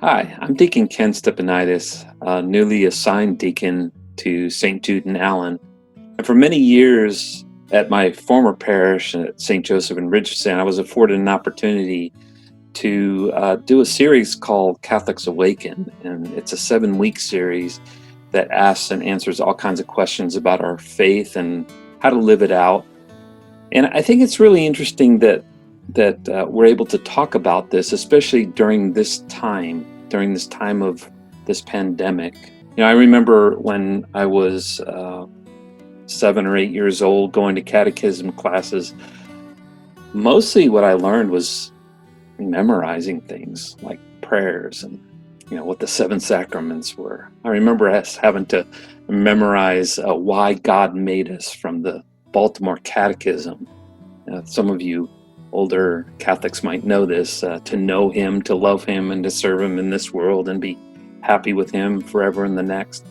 Hi, I'm Deacon Ken, newly assigned deacon to St. Jude and Allen. And for many years at my former parish at St. Joseph in Richardson, I was afforded an opportunity to do a series called Catholics Awaken. And it's a 7-week series that asks and answers all kinds of questions about our faith and how to live it out. And I think it's really interesting that we're able to talk about this, especially during this time of this pandemic. I remember when I was 7 or 8 years old, going to catechism classes. Mostly, what I learned was memorizing things like prayers and what the seven sacraments were. I remember us having to memorize why God made us from the Baltimore Catechism. Some of you older Catholics might know this, to know Him, to love Him, and to serve Him in this world and be happy with Him forever in the next.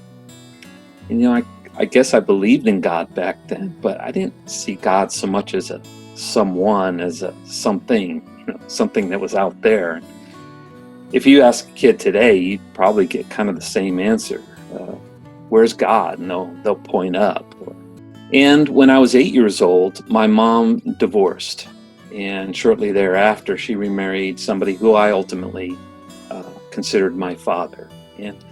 And, I guess I believed in God back then, but I didn't see God so much as a someone, as a something, something that was out there. If you ask a kid today, you'd probably get kind of the same answer. Where's God? And they'll point up. And when I was 8 years old, my mom divorced. And shortly thereafter, she remarried somebody who I ultimately considered my father. And,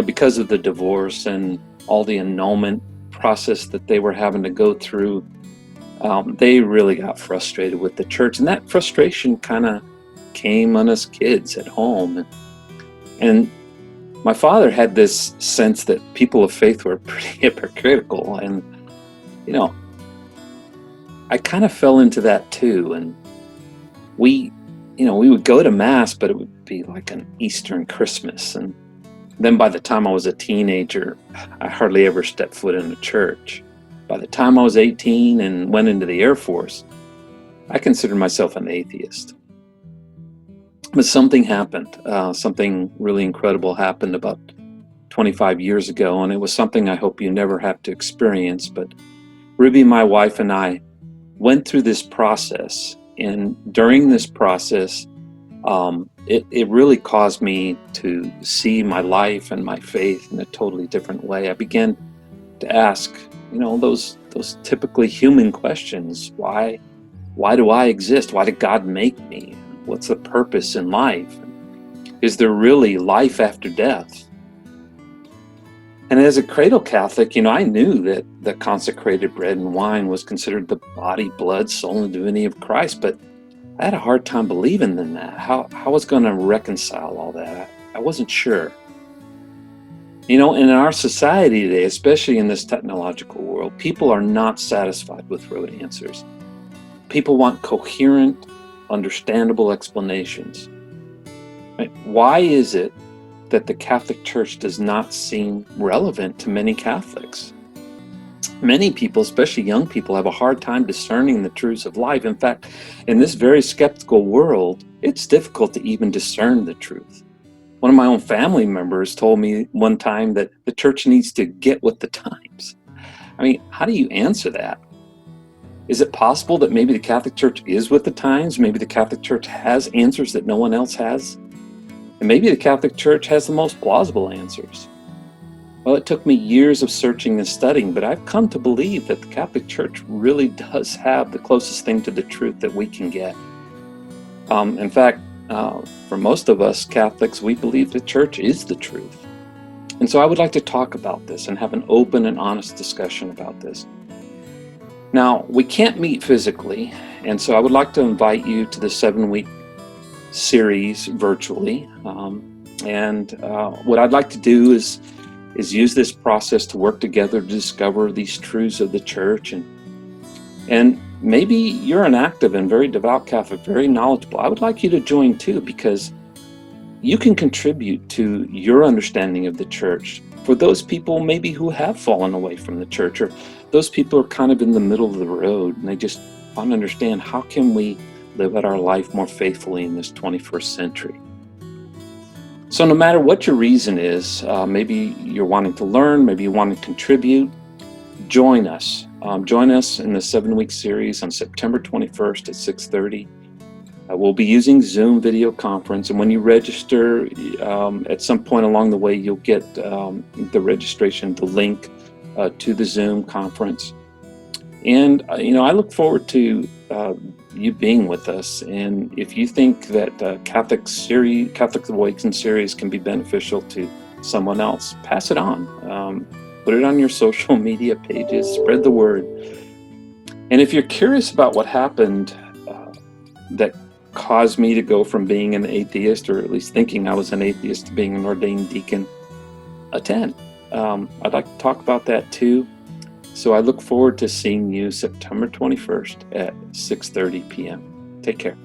because of the divorce and all the annulment process that they were having to go through, they really got frustrated with the church. And that frustration kind of came on us kids at home. And my father had this sense that people of faith were pretty hypocritical. And, I kind of fell into that too. And we would go to Mass, but it would be like an Easter and Christmas. And then by the time I was a teenager, I hardly ever stepped foot in a church. By the time I was 18 and went into the Air Force, I considered myself an atheist. But something happened. Something really incredible happened about 25 years ago, and it was something I hope you never have to experience. But Ruby, my wife, and I went through this process, and during this process, it really caused me to see my life and my faith in a totally different way. I began to ask, those typically human questions. Why do I exist? Why did God make me? What's the purpose in life? Is there really life after death? And as a cradle Catholic, I knew that the consecrated bread and wine was considered the body, blood, soul, and divinity of Christ, but I had a hard time believing in that. How I was going to reconcile all that, I wasn't sure. In our society today, especially in this technological world, people are not satisfied with rote answers. People want coherent, understandable explanations. Right? Why is it that the Catholic Church does not seem relevant to many Catholics? Many people, especially young people, have a hard time discerning the truths of life. In fact, in this very skeptical world, it's difficult to even discern the truth. One of my own family members told me one time that the church needs to get with the times. I mean, how do you answer that? Is it possible that maybe the Catholic Church is with the times? Maybe the Catholic Church has answers that no one else has? And maybe the Catholic Church has the most plausible answers. Well, it took me years of searching and studying, but I've come to believe that the Catholic Church really does have the closest thing to the truth that we can get. In fact, for most of us Catholics, we believe the Church is the truth. And so I would like to talk about this and have an open and honest discussion about this. Now, we can't meet physically, and so I would like to invite you to the 7-week series virtually. What I'd like to do is use this process to work together to discover these truths of the church. And maybe you're an active and very devout Catholic, very knowledgeable. I would like you to join too, because you can contribute to your understanding of the church for those people maybe who have fallen away from the church, or those people are kind of in the middle of the road and they just want to understand, how can we live out our life more faithfully in this 21st century? So no matter what your reason is, maybe you're wanting to learn, maybe you want to contribute, join us. Join us in the 7-week series on September 21st at 6:30. We'll be using Zoom video conference, and when you register, at some point along the way, you'll get the registration, the link to the Zoom conference. And I look forward to you being with us. And if you think that Catholic Awaken series can be beneficial to someone else, pass it on. Put it on your social media pages. Spread the word. And if you're curious about what happened that caused me to go from being an atheist, or at least thinking I was an atheist, to being an ordained deacon, attend. I'd like to talk about that too. So I look forward to seeing you September 21st at 6:30 p.m. Take care.